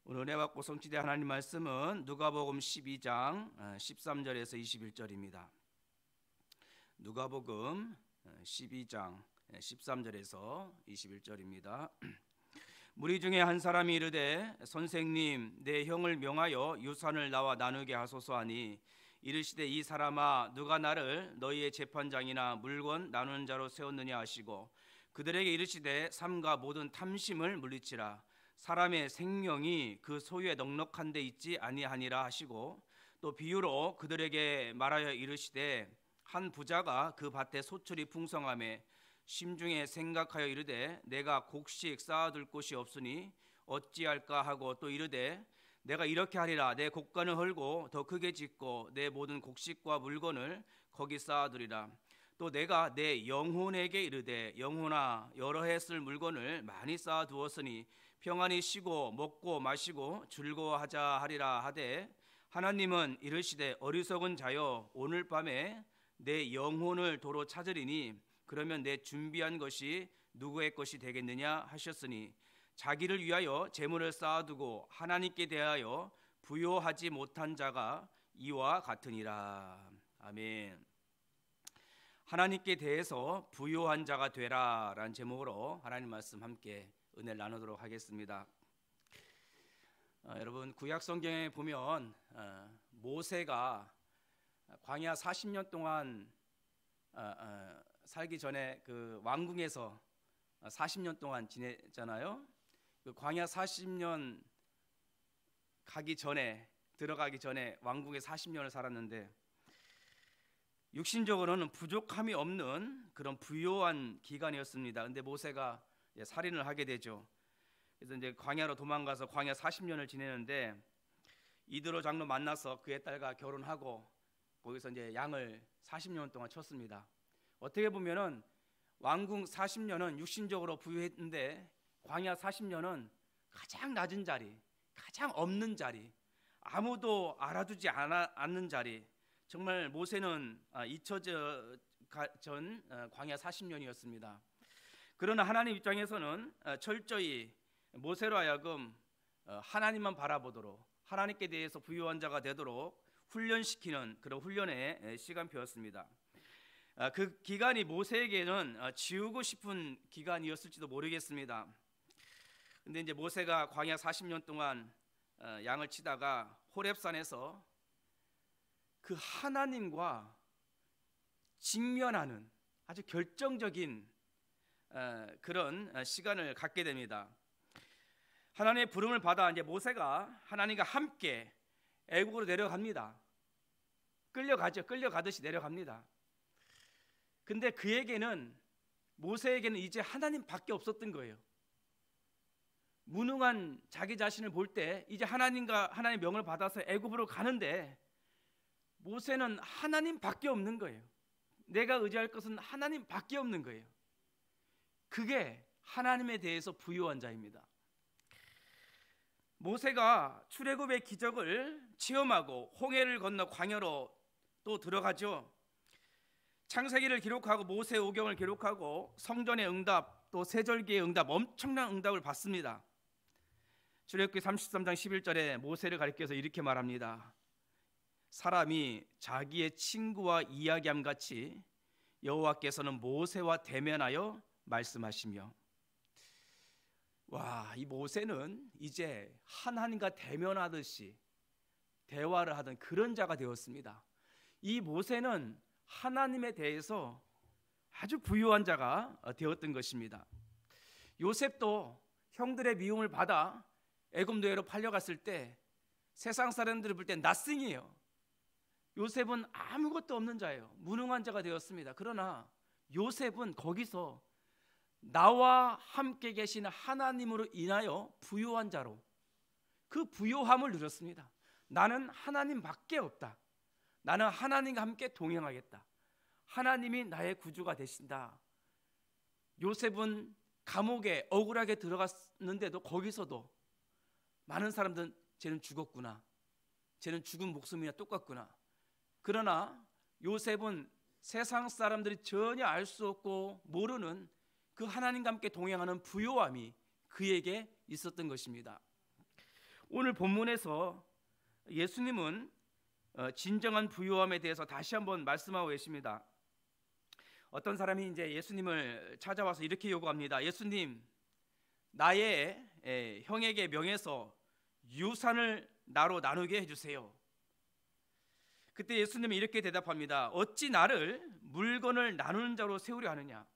오늘 은혜 받고 성취된 하나님 말씀은 누가복음 12장 13절에서 21절입니다. 누가복음 12장 13절에서 21절입니다. 무리 중에 한 사람이 이르되 선생님 내 형을 명하여 유산을 나와 나누게 하소서 하니 이르시되 이 사람아 누가 나를 너희의 재판장이나 물건 나누는 자로 세웠느냐 하시고 그들에게 이르시되 삼가 모든 탐심을 물리치라. 사람의 생명이 그 소유에 넉넉한 데 있지 아니하니라 하시고 또 비유로 그들에게 말하여 이르시되 한 부자가 그 밭에 소출이 풍성하매 심중에 생각하여 이르되 내가 곡식 쌓아둘 곳이 없으니 어찌할까 하고 또 이르되 내가 이렇게 하리라. 내 곡간을 헐고 더 크게 짓고 내 모든 곡식과 물건을 거기 쌓아두리라. 또 내가 내 영혼에게 이르되 영혼아 여러 해 쓸 물건을 많이 쌓아두었으니 평안히 쉬고 먹고 마시고 즐거워하자 하리라 하되 하나님은 이르시되 어리석은 자여 오늘 밤에 내 영혼을 도로 찾으리니 그러면 내 준비한 것이 누구의 것이 되겠느냐 하셨으니 자기를 위하여 재물을 쌓아두고 하나님께 대하여 부요하지 못한 자가 이와 같으니라. 아멘. 하나님께 대해서 부요한 자가 되라라는 제목으로 하나님 말씀 함께 은혜를 나누도록 하겠습니다. 여러분 구약 성경에 보면 모세가 광야 40년 동안 살기 전에 그 왕궁에서 40년 동안 지냈잖아요. 그 광야 40년 들어가기 전에 왕궁에 40년을 살았는데 육신적으로는 부족함이 없는 그런 부요한 기간이었습니다. 근데 모세가 살인을 하게 되죠. 그래서 이제 광야로 도망가서 광야 40년을 지내는데 이드로 장로 만나서 그의 딸과 결혼하고 거기서 이제 양을 40년 동안 쳤습니다. 어떻게 보면은 왕궁 40년은 육신적으로 부유했는데 광야 40년은 가장 낮은 자리, 가장 없는 자리, 아무도 알아두지 않는 자리. 정말 모세는 잊혀져 전 광야 40년이었습니다. 그러나 하나님 입장에서는 철저히 모세로 하여금 하나님만 바라보도록 하나님께 대해서 부유한 자가 되도록 훈련시키는 그런 훈련의 시간표였습니다. 그 기간이 모세에게는 지우고 싶은 기간이었을지도 모르겠습니다. 근데 이제 모세가 광야 40년 동안 양을 치다가 호렙산에서 그 하나님과 직면하는 아주 결정적인 그런 시간을 갖게 됩니다. 하나님의 부름을 받아 이제 모세가 하나님과 함께 애국으로 내려갑니다. 끌려가듯이 내려갑니다. 근데 모세에게는 이제 하나님밖에 없었던 거예요. 무능한 자기 자신을 볼 때 이제 하나님의 명을 받아서 애굽으로 가는데 모세는 하나님밖에 없는 거예요. 내가 의지할 것은 하나님밖에 없는 거예요. 그게 하나님에 대해서 부유한 자입니다. 모세가 출애굽의 기적을 체험하고 홍해를 건너 광야로 또 들어가죠. 창세기를 기록하고 모세 오경을 기록하고 성전의 응답 또 세절기의 응답, 엄청난 응답을 받습니다. 출애굽기 33장 11절에 모세를 가리켜서 이렇게 말합니다. 사람이 자기의 친구와 이야기함 같이 여호와께서는 모세와 대면하여 말씀하시며, 와, 이 모세는 이제 하나님과 대면하듯이 대화를 하던 그런 자가 되었습니다. 이 모세는 하나님에 대해서 아주 부유한 자가 되었던 것입니다. 요셉도 형들의 미움을 받아 애굽 노예로 팔려갔을 때 세상 사람들이 볼 때 낯승이에요. 요셉은 아무것도 없는 자예요. 무능한 자가 되었습니다. 그러나 요셉은 거기서 나와 함께 계신 하나님으로 인하여 부유한 자로 그 부유함을 누렸습니다. 나는 하나님밖에 없다. 나는 하나님과 함께 동행하겠다. 하나님이 나의 구주가 되신다. 요셉은 감옥에 억울하게 들어갔는데도 거기서도 많은 사람들은 쟤는 죽었구나, 쟤는 죽은 목숨이나 똑같구나. 그러나 요셉은 세상 사람들이 전혀 알 수 없고 모르는 그 하나님과 함께 동행하는 부요함이 그에게 있었던 것입니다. 오늘 본문에서 예수님은 진정한 부유함에 대해서 다시 한번 말씀하고 계십니다. 어떤 사람이 이제 예수님을 찾아와서 이렇게 요구합니다. 예수님, 나의 형에게 명해서 유산을 나로 나누게 해주세요. 그때 예수님이 이렇게 대답합니다. 어찌 나를 물건을 나누는 자로 세우려 하느냐?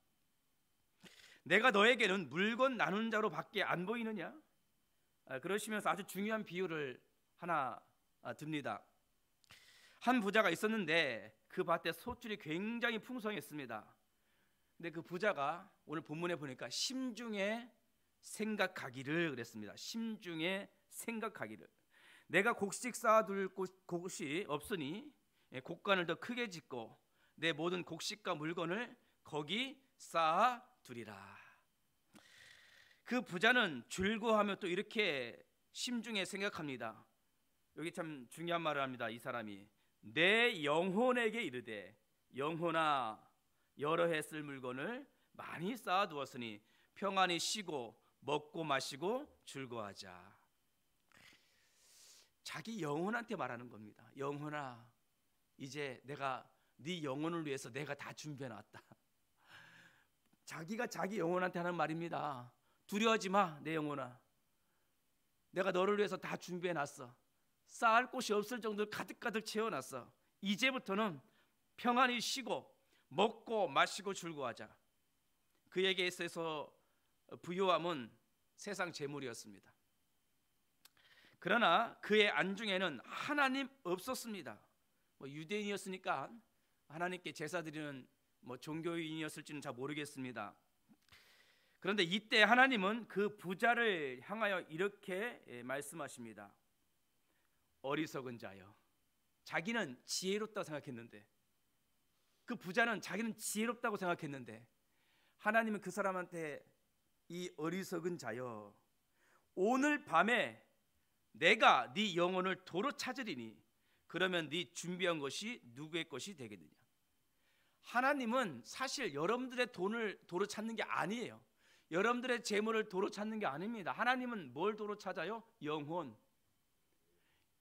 내가 너에게는 물건 나누는 자로 밖에 안 보이느냐? 그러시면서 아주 중요한 비유를 하나 듭니다. 한 부자가 있었는데 그 밭에 소출이 굉장히 풍성했습니다. 근데 그 부자가 오늘 본문에 보니까 심중에 생각하기를 그랬습니다. 심중에 생각하기를. 내가 곡식 쌓아둘 곳이 없으니 곡간을 더 크게 짓고 내 모든 곡식과 물건을 거기 쌓아두리라. 그 부자는 즐거워하며 또 이렇게 심중에 생각합니다. 여기 참 중요한 말을 합니다. 이 사람이 내 영혼에게 이르되 영혼아, 여러 해 쓸 물건을 많이 쌓아두었으니 평안히 쉬고 먹고 마시고 즐거워하자. 자기 영혼한테 말하는 겁니다. 영혼아, 이제 내가 네 영혼을 위해서 내가 다 준비해놨다. 자기가 자기 영혼한테 하는 말입니다. 두려워하지 마, 내 영혼아. 내가 너를 위해서 다 준비해놨어. 쌓을 곳이 없을 정도로 가득가득 채워놨어. 이제부터는 평안히 쉬고 먹고 마시고 즐거워하자. 그에게 있어서 부요함은 세상 재물이었습니다. 그러나 그의 안중에는 하나님 없었습니다. 유대인이었으니까 하나님께 제사 드리는 종교인이었을지는 잘 모르겠습니다. 그런데 이때 하나님은 그 부자를 향하여 이렇게 말씀하십니다. 어리석은 자여. 자기는 지혜롭다고 생각했는데, 그 부자는 자기는 지혜롭다고 생각했는데 하나님은 그 사람한테 이 어리석은 자여, 오늘 밤에 내가 네 영혼을 도로 찾으리니 그러면 네 준비한 것이 누구의 것이 되겠느냐. 하나님은 사실 여러분들의 돈을 도로 찾는 게 아니에요. 여러분들의 재물을 도로 찾는 게 아닙니다. 하나님은 뭘 도로 찾아요? 영혼.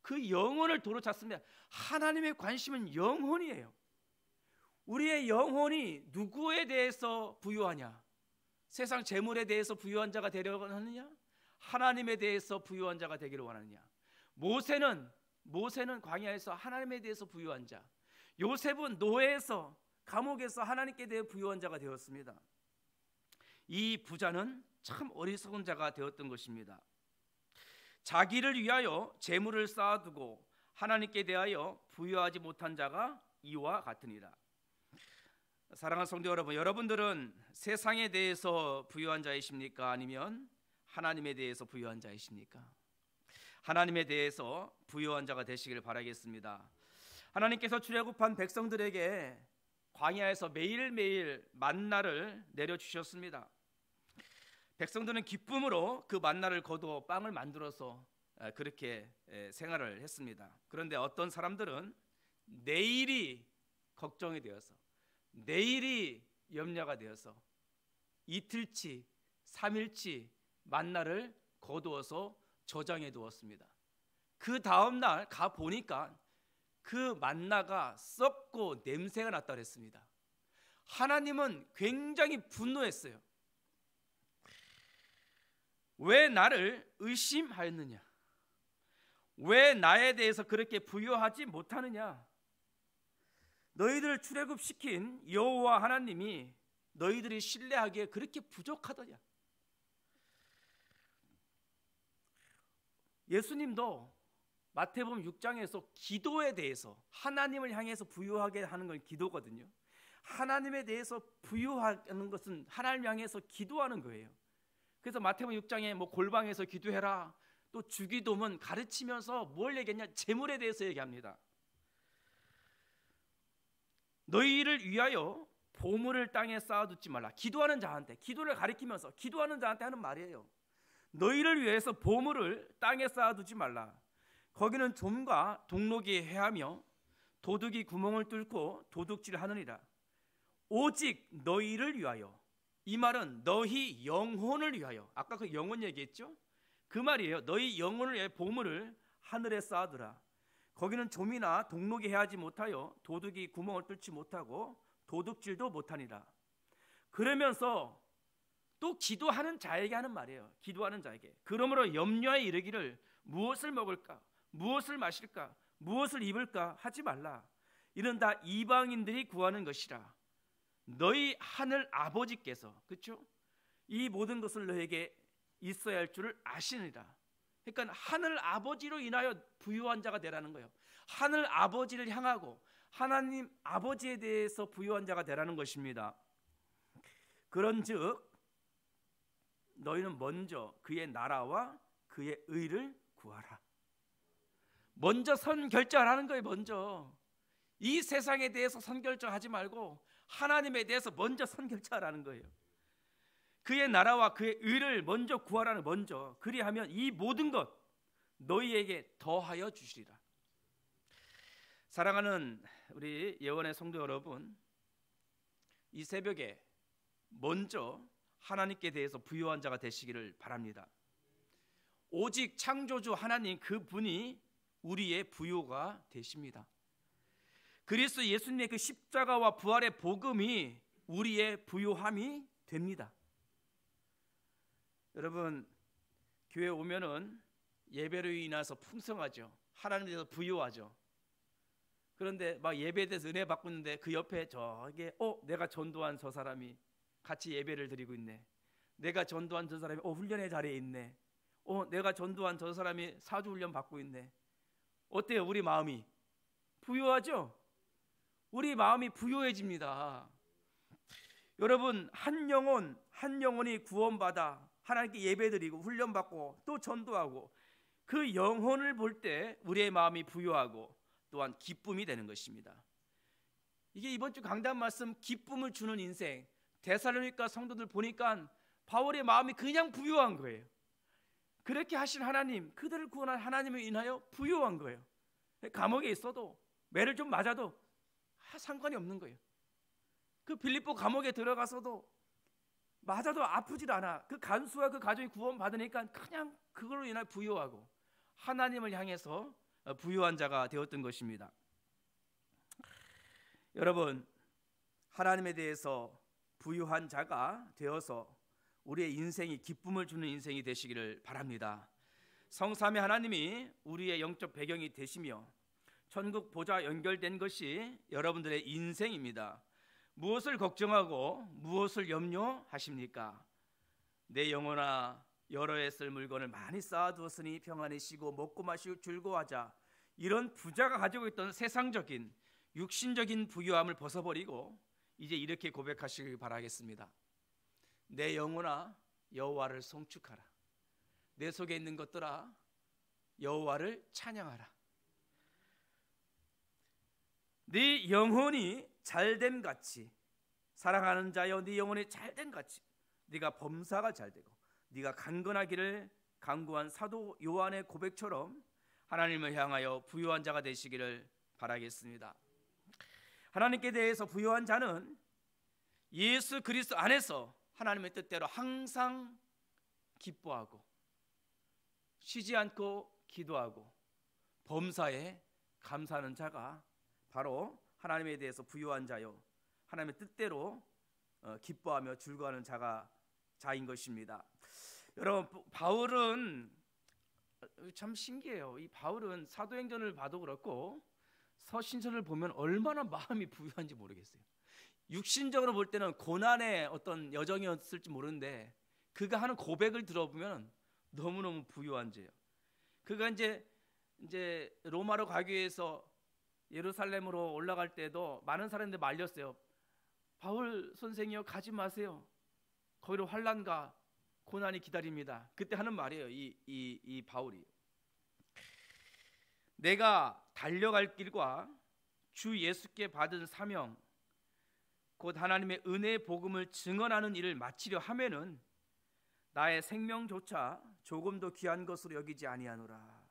그 영혼을 도로 찾습니다. 하나님의 관심은 영혼이에요. 우리의 영혼이 누구에 대해서 부유하냐? 세상 재물에 대해서 부유한 자가 되려고 하느냐? 하나님에 대해서 부유한 자가 되기를 원하느냐? 모세는 광야에서 하나님에 대해서 부유한 자, 요셉은 노예에서 감옥에서 하나님께 대해 부유한 자가 되었습니다. 이 부자는 참 어리석은 자가 되었던 것입니다. 자기를 위하여 재물을 쌓아두고 하나님께 대하여 부유하지 못한 자가 이와 같으니라. 사랑하는 성도 여러분, 여러분들은 세상에 대해서 부유한 자이십니까? 아니면 하나님에 대해서 부유한 자이십니까? 하나님에 대해서 부유한 자가 되시길 바라겠습니다. 하나님께서 출애굽한 백성들에게 광야에서 매일매일 만나를 내려주셨습니다. 백성들은 기쁨으로 그 만나를 거두어 빵을 만들어서 그렇게 생활을 했습니다. 그런데 어떤 사람들은 내일이 걱정이 되어서, 내일이 염려가 되어서 이틀치, 3일치 만나를 거두어서 저장해 두었습니다. 그 다음 날 가 보니까 그 만나가 썩고 냄새가 났다 그랬습니다. 하나님은 굉장히 분노했어요. 왜 나를 의심하였느냐? 왜 나에 대해서 그렇게 부유하지 못하느냐? 너희들을 출애굽시킨 여호와 하나님이 너희들이 신뢰하기에 그렇게 부족하더냐? 예수님도 마태복음 6장에서 기도에 대해서 하나님을 향해서 부유하게 하는 건 기도거든요. 하나님에 대해서 부유하는 것은 하나님 향해서 기도하는 거예요. 그래서 마태복음 6장에 골방에서 기도해라, 또 주기도문 가르치면서 뭘 얘기했냐? 재물에 대해서 얘기합니다. 너희를 위하여 보물을 땅에 쌓아두지 말라. 기도하는 자한테, 기도를 가리키면서 기도하는 자한테 하는 말이에요. 너희를 위해서 보물을 땅에 쌓아두지 말라. 거기는 좀과 동록이 해하며 도둑이 구멍을 뚫고 도둑질하느니라. 오직 너희를 위하여. 이 말은 너희 영혼을 위하여. 아까 그 영혼 얘기했죠? 그 말이에요. 너희 영혼의 보물을 하늘에 쌓아두라. 거기는 좀이나 동록이 해하지 못하여 도둑이 구멍을 뚫지 못하고 도둑질도 못하니라. 그러면서 또 기도하는 자에게 하는 말이에요. 기도하는 자에게. 그러므로 염려에 이르기를 무엇을 먹을까? 무엇을 마실까? 무엇을 입을까? 하지 말라. 이는 다 이방인들이 구하는 것이라. 너희 하늘 아버지께서, 그렇죠? 이 모든 것을 너에게 있어야 할 줄을 아시느니라. 그러니까 하늘 아버지로 인하여 부유한 자가 되라는 거예요. 하늘 아버지를 향하고 하나님 아버지에 대해서 부유한 자가 되라는 것입니다. 그런즉 너희는 먼저 그의 나라와 그의 의를 구하라. 먼저 선결정하라는 거예요. 먼저 이 세상에 대해서 선결정하지 말고 하나님에 대해서 먼저 선결정하라는 거예요. 그의 나라와 그의 의를 먼저 구하라는, 먼저. 그리하면 이 모든 것 너희에게 더하여 주시리라. 사랑하는 우리 예원의 성도 여러분, 이 새벽에 먼저 하나님께 대해서 부유한 자가 되시기를 바랍니다. 오직 창조주 하나님 그분이 우리의 부유가 되십니다. 그리스도 예수님의 그 십자가와 부활의 복음이 우리의 부유함이 됩니다. 여러분, 교회 오면은 예배로 인해서 풍성하죠. 하나님에 대해서 부유하죠. 그런데 막 예배에 대해서 은혜 받고 있는데 그 옆에 저게 내가 전도한 저 사람이 같이 예배를 드리고 있네. 내가 전도한 저 사람이 훈련의 자리에 있네. 내가 전도한 저 사람이 사주 훈련 받고 있네. 어때요? 우리 마음이 부유하죠? 우리 마음이 부유해집니다. 여러분, 한 영혼이 구원받아 하나님께 예배드리고 훈련받고 또 전도하고 그 영혼을 볼 때 우리의 마음이 부유하고 또한 기쁨이 되는 것입니다. 이게 이번 주 강단 말씀, 기쁨을 주는 인생. 데살로니가 성도들 보니까 바울의 마음이 그냥 부유한 거예요. 그렇게 하신 하나님, 그들을 구원한 하나님을 인하여 부유한 거예요. 감옥에 있어도 매를 좀 맞아도 상관이 없는 거예요. 그 빌립보 감옥에 들어가서도 맞아도 아프질 않아. 그 간수와 그 가족이 구원받으니까 그냥 그걸로 인하여 부유하고 하나님을 향해서 부유한 자가 되었던 것입니다. 여러분, 하나님에 대해서 부유한 자가 되어서 우리의 인생이 기쁨을 주는 인생이 되시기를 바랍니다. 성삼위 하나님이 우리의 영적 배경이 되시며 천국 보좌 연결된 것이 여러분들의 인생입니다. 무엇을 걱정하고 무엇을 염려하십니까? 내 영혼아, 여러 해 쓸 물건을 많이 쌓아두었으니 평안히 쉬고 먹고 마시고 즐거워하자. 이런 부자가 가지고 있던 세상적인 육신적인 부유함을 벗어버리고 이제 이렇게 고백하시길 바라겠습니다. 내 영혼아, 여호와를 송축하라. 내 속에 있는 것들아, 여호와를 찬양하라. 네 영혼이 잘됨 같이, 사랑하는 자여, 네 영혼이 잘됨 같이 네가 범사가 잘되고 네가 강건하기를 강구한 사도 요한의 고백처럼 하나님을 향하여 부유한 자가 되시기를 바라겠습니다. 하나님께 대해서 부유한 자는 예수 그리스도 안에서 하나님의 뜻대로 항상 기뻐하고 쉬지 않고 기도하고 범사에 감사하는 자가 바로 하나님에 대해서 부유한 자요, 하나님의 뜻대로 기뻐하며 즐거워하는 자인 것입니다. 여러분, 바울은 참 신기해요. 이 바울은 사도행전을 봐도 그렇고 서신서를 보면 얼마나 마음이 부유한지 모르겠어요. 육신적으로 볼 때는 고난의 어떤 여정이었을지 모르는데 그가 하는 고백을 들어보면 너무너무 부유한 죄예요. 그가 이제 로마로 가기 위해서 예루살렘으로 올라갈 때도 많은 사람들이 말렸어요. 바울 선생이요, 가지 마세요. 거기로 환난과 고난이 기다립니다. 그때 하는 말이에요. 이 바울이, 내가 달려갈 길과 주 예수께 받은 사명, 곧 하나님의 은혜의 복음을 증언하는 일을 마치려 하면은 나의 생명조차 조금도 귀한 것으로 여기지 아니하노라.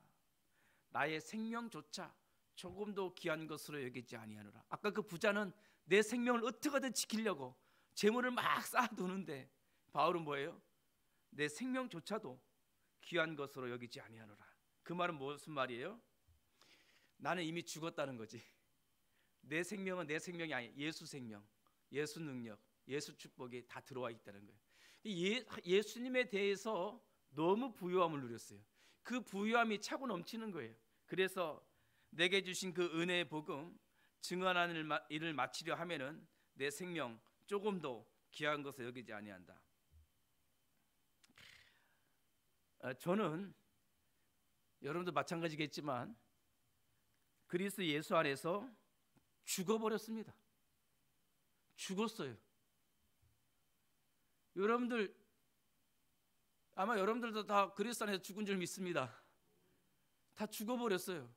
나의 생명조차 조금도 귀한 것으로 여기지 아니하노라. 아까 그 부자는 내 생명을 어떻게든 지키려고 재물을 막 쌓아두는데 바울은 뭐예요? 내 생명조차도 귀한 것으로 여기지 아니하노라. 그 말은 무슨 말이에요? 나는 이미 죽었다는 거지. 내 생명은 내 생명이 아니야. 예수 생명, 예수 능력, 예수 축복이 다 들어와 있다는 거예요. 예수님에 대해서 너무 부유함을 누렸어요. 그 부유함이 차고 넘치는 거예요. 그래서 내게 주신 그 은혜의 복음 증언하는 일을 마치려 하면은 내 생명 조금도 귀한 것을 여기지 아니한다. 저는 여러분도 마찬가지겠지만 그리스도 예수 안에서 죽어버렸습니다. 죽었어요. 여러분들 아마 여러분들도 다 그리스도 안에서 죽은 줄 믿습니다. 다 죽어버렸어요.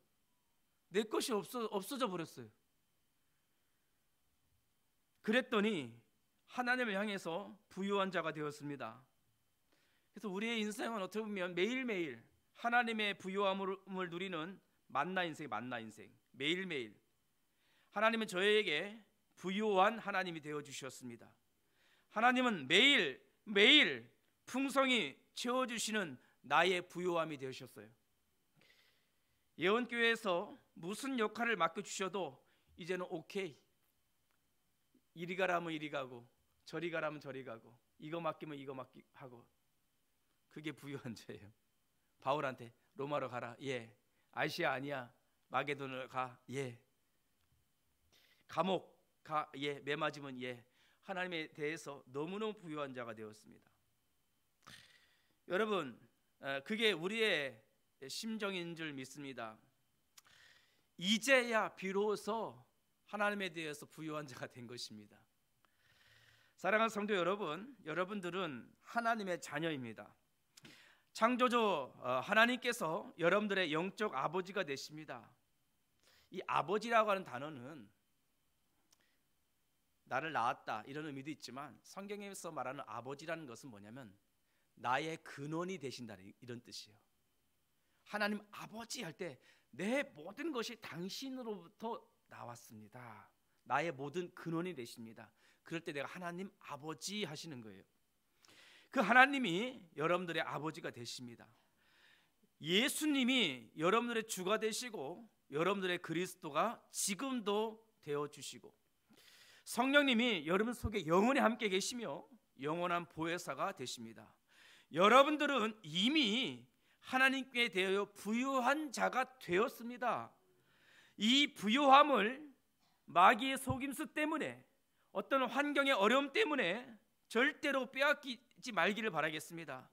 내 것이 없어져 버렸어요. 그랬더니 하나님을 향해서 부유한 자가 되었습니다. 그래서 우리의 인생은 어떻게 보면 매일매일 하나님의 부유함을 누리는 만나 인생, 만나 인생. 매일매일 하나님은 저에게 부유한 하나님이 되어 주셨습니다. 하나님은 매일 풍성히 채워주시는 나의 부유함이 되셨어요. 예언교회에서 무슨 역할을 맡겨주셔도 이제는 오케이. 이리 가라면 이리 가고 저리 가라면 저리 가고 이거 맡기면 이거 맡기고 그게 부유한 자예요. 바울한테 로마로 가라. 예. 아시아 아니야. 마게도를 가. 예. 감옥 가. 예. 매 맞으면 예. 하나님에 대해서 너무너무 부유한 자가 되었습니다. 여러분, 그게 우리의 심정인 줄 믿습니다. 이제야 비로소 하나님에 대해서 부유한 자가 된 것입니다. 사랑하는 성도 여러분, 여러분들은 하나님의 자녀입니다. 창조주 하나님께서 여러분들의 영적 아버지가 되십니다. 이 아버지라고 하는 단어는 나를 낳았다 이런 의미도 있지만 성경에서 말하는 아버지라는 것은 뭐냐면 나의 근원이 되신다는 이런 뜻이에요. 하나님 아버지 할 때 내 모든 것이 당신으로부터 나왔습니다. 나의 모든 근원이 되십니다. 그럴 때 내가 하나님 아버지 하시는 거예요. 그 하나님이 여러분들의 아버지가 되십니다. 예수님이 여러분들의 주가 되시고 여러분들의 그리스도가 지금도 되어주시고 성령님이 여러분 속에 영원히 함께 계시며 영원한 보혜사가 되십니다. 여러분들은 이미 하나님께 대하여 부유한 자가 되었습니다. 이 부유함을 마귀의 속임수 때문에 어떤 환경의 어려움 때문에 절대로 빼앗기지 말기를 바라겠습니다.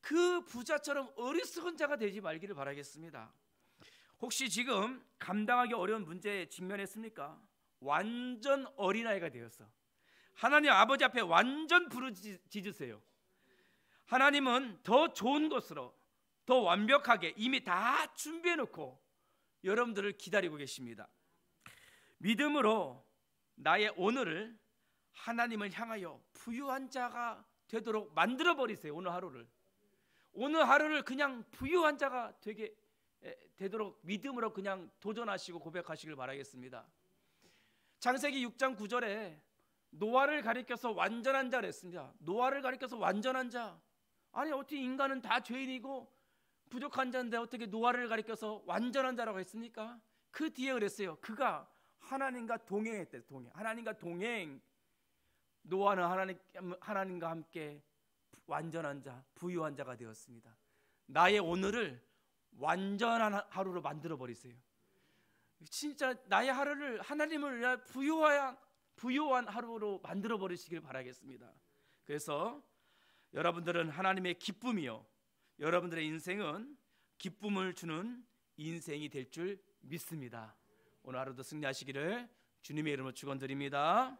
그 부자처럼 어리석은 자가 되지 말기를 바라겠습니다. 혹시 지금 감당하기 어려운 문제에 직면했습니까? 완전 어린아이가 되었어. 하나님 아버지 앞에 완전 부르짖으세요. 하나님은 더 좋은 것으로 더 완벽하게 이미 다 준비해놓고 여러분들을 기다리고 계십니다. 믿음으로 나의 오늘을 하나님을 향하여 부유한 자가 되도록 만들어버리세요. 오늘 하루를 그냥 부유한 자가 되도록 믿음으로 그냥 도전하시고 고백하시길 바라겠습니다. 창세기 6장 9절에 노아를 가리켜서 완전한 자를 했습니다. 노아를 가리켜서 완전한 자. 아니 어떻게 인간은 다 죄인이고 부족한 자인데 어떻게 노아를 가리켜서 완전한 자라고 했습니까? 그 뒤에 그랬어요. 그가 하나님과 동행했대요. 하나님과 동행. 노아는 하나님과 함께 완전한 자, 부유한 자가 되었습니다. 나의 오늘을 완전한 하루로 만들어 버리세요. 진짜 나의 하루를 하나님을 위해 부유한 하루로 만들어 버리시길 바라겠습니다. 그래서 여러분들은 하나님의 기쁨이요, 여러분들의 인생은 기쁨을 주는 인생이 될 줄 믿습니다. 오늘 하루도 승리하시기를 주님의 이름으로 축원드립니다.